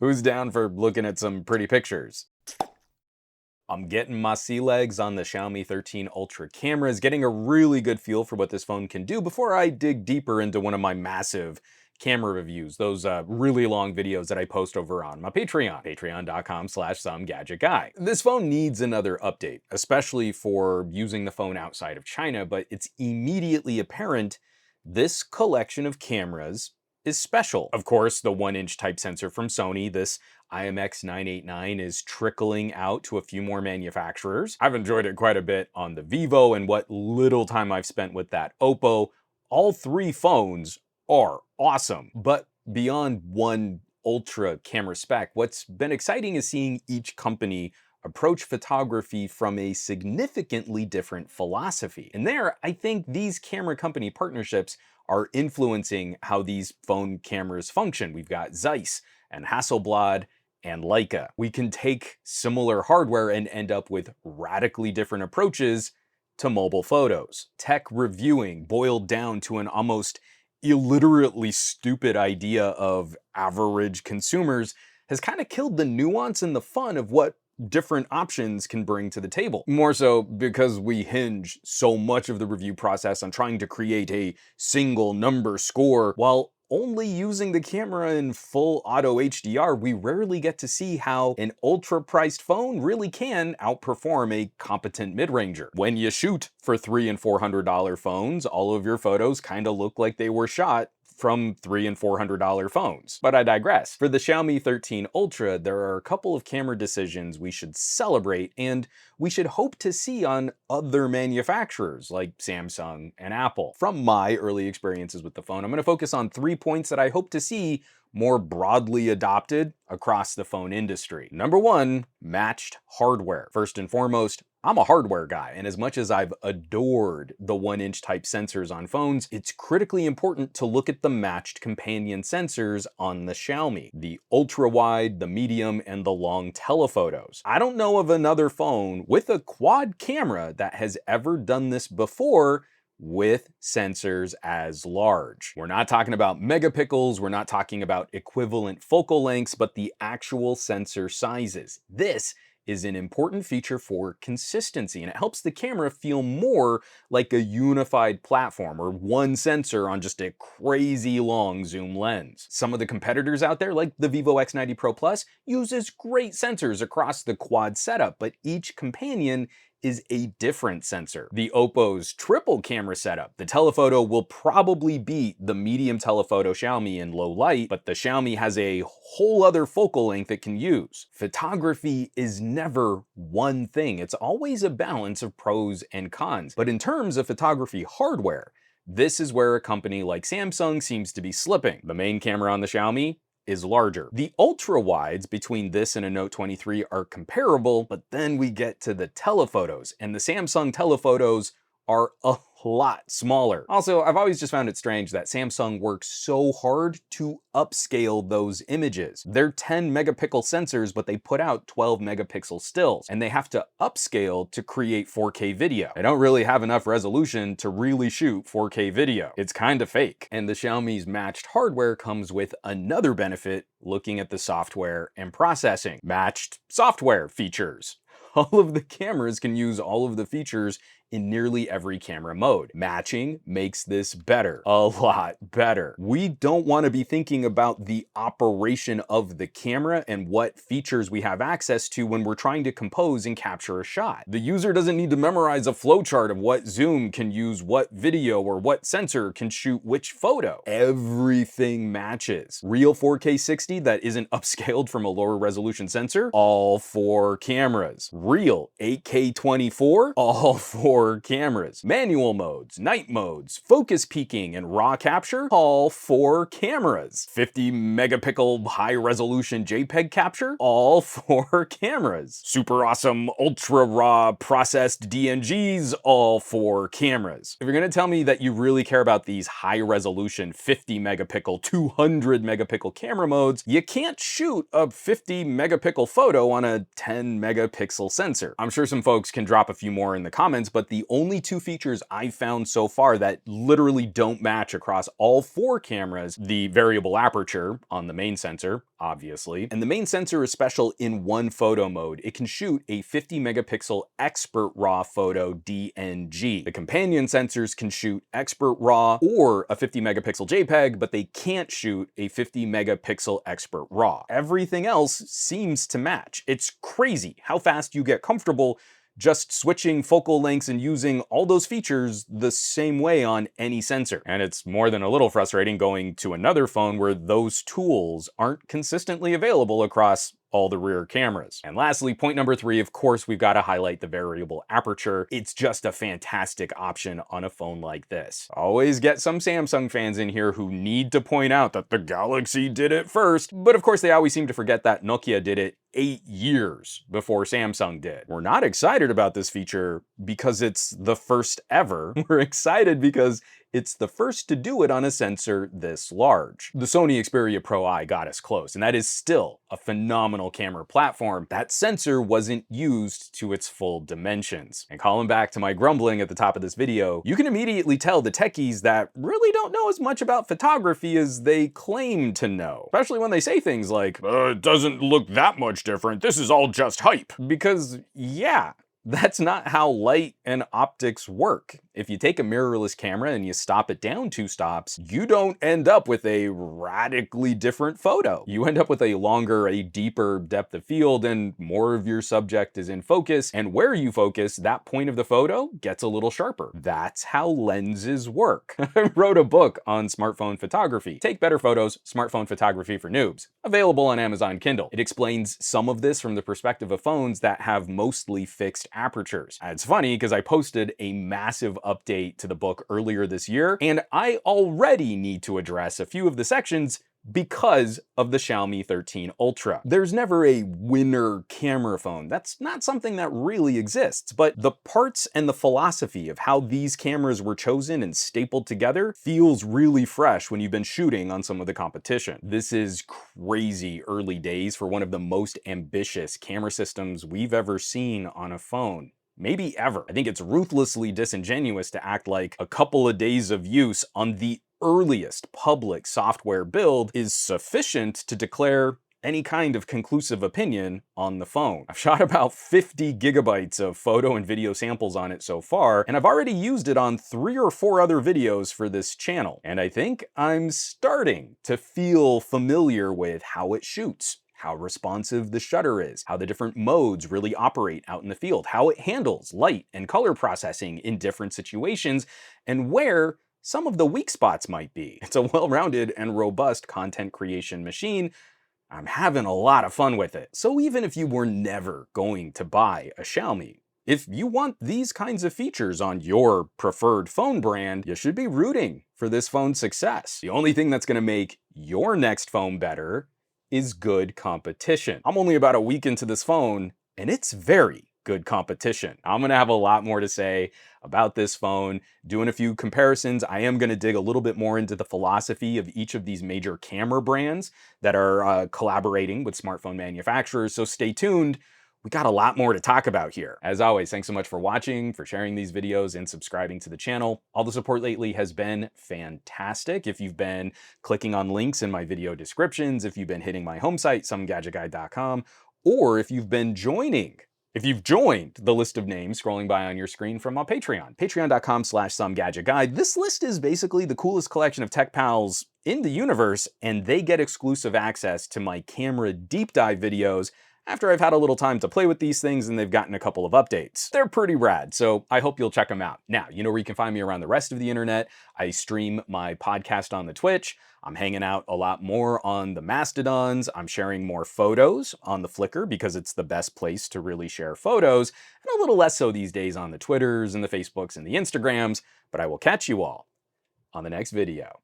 Who's down for looking at some pretty pictures? I'm getting my sea legs on the Xiaomi 13 Ultra cameras, getting a really good feel for what this phone can do before I dig deeper into one of my massive camera reviews, those really long videos that I post over on my Patreon, patreon.com/SomeGadgetGuy. This phone needs another update, especially for using the phone outside of China, but it's immediately apparent this collection of cameras is special. Of course, the 1-inch type sensor from Sony, this IMX989, is trickling out to a few more manufacturers. I've enjoyed it quite a bit on the Vivo, and what little time I've spent with that Oppo. All three phones are awesome. But beyond one ultra camera spec, what's been exciting is seeing each company approach photography from a significantly different philosophy. And there, I think these camera company partnerships are influencing how these phone cameras function. We've got Zeiss and Hasselblad and Leica. We can take similar hardware and end up with radically different approaches to mobile photos. Tech reviewing boiled down to an almost illiterately stupid idea of average consumers has kind of killed the nuance and the fun of what different options can bring to the table. More so because we hinge so much of the review process on trying to create a single number score. While only using the camera in full auto HDR, we rarely get to see how an ultra-priced phone really can outperform a competent mid-ranger. When you shoot for $300 and $400 phones, all of your photos kind of look like they were shot from $300 and $400 phones. But I digress. For the Xiaomi 13 Ultra, there are a couple of camera decisions we should celebrate and we should hope to see on other manufacturers like Samsung and Apple. From my early experiences with the phone, I'm going to focus on 3 points that I hope to see more broadly adopted across the phone industry. Number one, matched hardware. First and foremost, I'm a hardware guy, and as much as I've adored the 1-inch type sensors on phones, it's critically important to look at the matched companion sensors on the Xiaomi. The ultra-wide, the medium, and the long telephotos. I don't know of another phone with a quad camera that has ever done this before with sensors as large. We're not talking about megapixels, we're not talking about equivalent focal lengths, but the actual sensor sizes. This is an important feature for consistency, and it helps the camera feel more like a unified platform or one sensor on just a crazy long zoom lens. Some of the competitors out there, like the Vivo X90 Pro Plus, uses great sensors across the quad setup, but each companion is a different sensor. The Oppo's triple camera setup, the telephoto will probably beat the medium telephoto Xiaomi in low light, but the Xiaomi has a whole other focal length it can use. Photography is never one thing. It's always a balance of pros and cons. But in terms of photography hardware, this is where a company like Samsung seems to be slipping. The main camera on the Xiaomi is larger. The ultra-wides between this and a Note 23 are comparable, but then we get to the telephotos, and the Samsung telephotos are a lot smaller. Also, I've always just found it strange that Samsung works so hard to upscale those images. They're 10 megapixel sensors, but they put out 12 megapixel stills, and they have to upscale to create 4K video. They don't really have enough resolution to really shoot 4K video. It's kind of fake. And the Xiaomi's matched hardware comes with another benefit looking at the software and processing. Matched software features. All of the cameras can use all of the features in nearly every camera mode. Matching makes this better, a lot better. We don't want to be thinking about the operation of the camera and what features we have access to when we're trying to compose and capture a shot. The user doesn't need to memorize a flowchart of what zoom can use what video or what sensor can shoot which photo. Everything matches. Real 4K 60 that isn't upscaled from a lower resolution sensor, all 4 cameras. Real 8K 24, all 4 cameras. Manual modes, night modes, focus peaking, and raw capture, all 4 cameras. 50 megapixel high resolution JPEG capture, all 4 cameras. Super awesome ultra raw processed DNGs, all 4 cameras. If you're gonna tell me that you really care about these high resolution 50 megapixel, 200 megapixel camera modes, you can't shoot a 50 megapixel photo on a 10 megapixel sensor. I'm sure some folks can drop a few more in the comments, but the only two features I've found so far that literally don't match across all four cameras: the variable aperture on the main sensor, obviously, and the main sensor is special in one photo mode. It can shoot a 50 megapixel expert RAW photo DNG. The companion sensors can shoot expert RAW or a 50 megapixel JPEG, but they can't shoot a 50 megapixel expert RAW. Everything else seems to match. It's crazy how fast you get comfortable just switching focal lengths and using all those features the same way on any sensor. And it's more than a little frustrating going to another phone where those tools aren't consistently available across all the rear cameras. And lastly, point number 3, of course, we've got to highlight the variable aperture. It's just a fantastic option on a phone like this. Always get some Samsung fans in here who need to point out that the Galaxy did it first, but of course they always seem to forget that Nokia did it 8 years before Samsung did. We're not excited about this feature because it's the first ever. We're excited because it's the first to do it on a sensor this large. The Sony Xperia Pro I got us close, and that is still a phenomenal camera platform. That sensor wasn't used to its full dimensions. And calling back to my grumbling at the top of this video, you can immediately tell the techies that really don't know as much about photography as they claim to know. Especially when they say things like, it doesn't look that much different, this is all just hype. Because yeah, that's not how light and optics work. If you take a mirrorless camera and you stop it down 2 stops, you don't end up with a radically different photo. You end up with a longer, a deeper depth of field, and more of your subject is in focus, and where you focus, that point of the photo gets a little sharper. That's how lenses work. I wrote a book on smartphone photography. Take Better Photos, Smartphone Photography for Noobs. Available on Amazon Kindle. It explains some of this from the perspective of phones that have mostly fixed apertures. It's funny because I posted a massive update to the book earlier this year, and I already need to address a few of the sections because of the Xiaomi 13 Ultra. There's never a winner camera phone. That's not something that really exists, but the parts and the philosophy of how these cameras were chosen and stapled together feels really fresh when you've been shooting on some of the competition. This is crazy early days for one of the most ambitious camera systems we've ever seen on a phone. Maybe ever. I think it's ruthlessly disingenuous to act like a couple of days of use on the earliest public software build is sufficient to declare any kind of conclusive opinion on the phone. I've shot about 50 gigabytes of photo and video samples on it so far, and I've already used it on 3 or 4 other videos for this channel. And I think I'm starting to feel familiar with how it shoots, how responsive the shutter is, how the different modes really operate out in the field, how it handles light and color processing in different situations, and where some of the weak spots might be. It's a well-rounded and robust content creation machine. I'm having a lot of fun with it. So even if you were never going to buy a Xiaomi, if you want these kinds of features on your preferred phone brand, you should be rooting for this phone's success. The only thing that's gonna make your next phone better is good competition. I'm only about a week into this phone, and it's very good competition. I'm gonna have a lot more to say about this phone, doing a few comparisons. I am gonna dig a little bit more into the philosophy of each of these major camera brands that are collaborating with smartphone manufacturers, so stay tuned. We got a lot more to talk about here. As always, thanks so much for watching, for sharing these videos, and subscribing to the channel. All the support lately has been fantastic. If you've been clicking on links in my video descriptions, if you've been hitting my home site, SomeGadgetGuy.com, or if you've joined the list of names scrolling by on your screen from my Patreon, patreon.com/SomeGadgetGuy. This list is basically the coolest collection of tech pals in the universe, and they get exclusive access to my camera deep dive videos after I've had a little time to play with these things and they've gotten a couple of updates. They're pretty rad, so I hope you'll check them out. Now, you know where you can find me around the rest of the internet. I stream my podcast on the Twitch. I'm hanging out a lot more on the Mastodons. I'm sharing more photos on the Flickr because it's the best place to really share photos, and a little less so these days on the Twitters and the Facebooks and the Instagrams, but I will catch you all on the next video.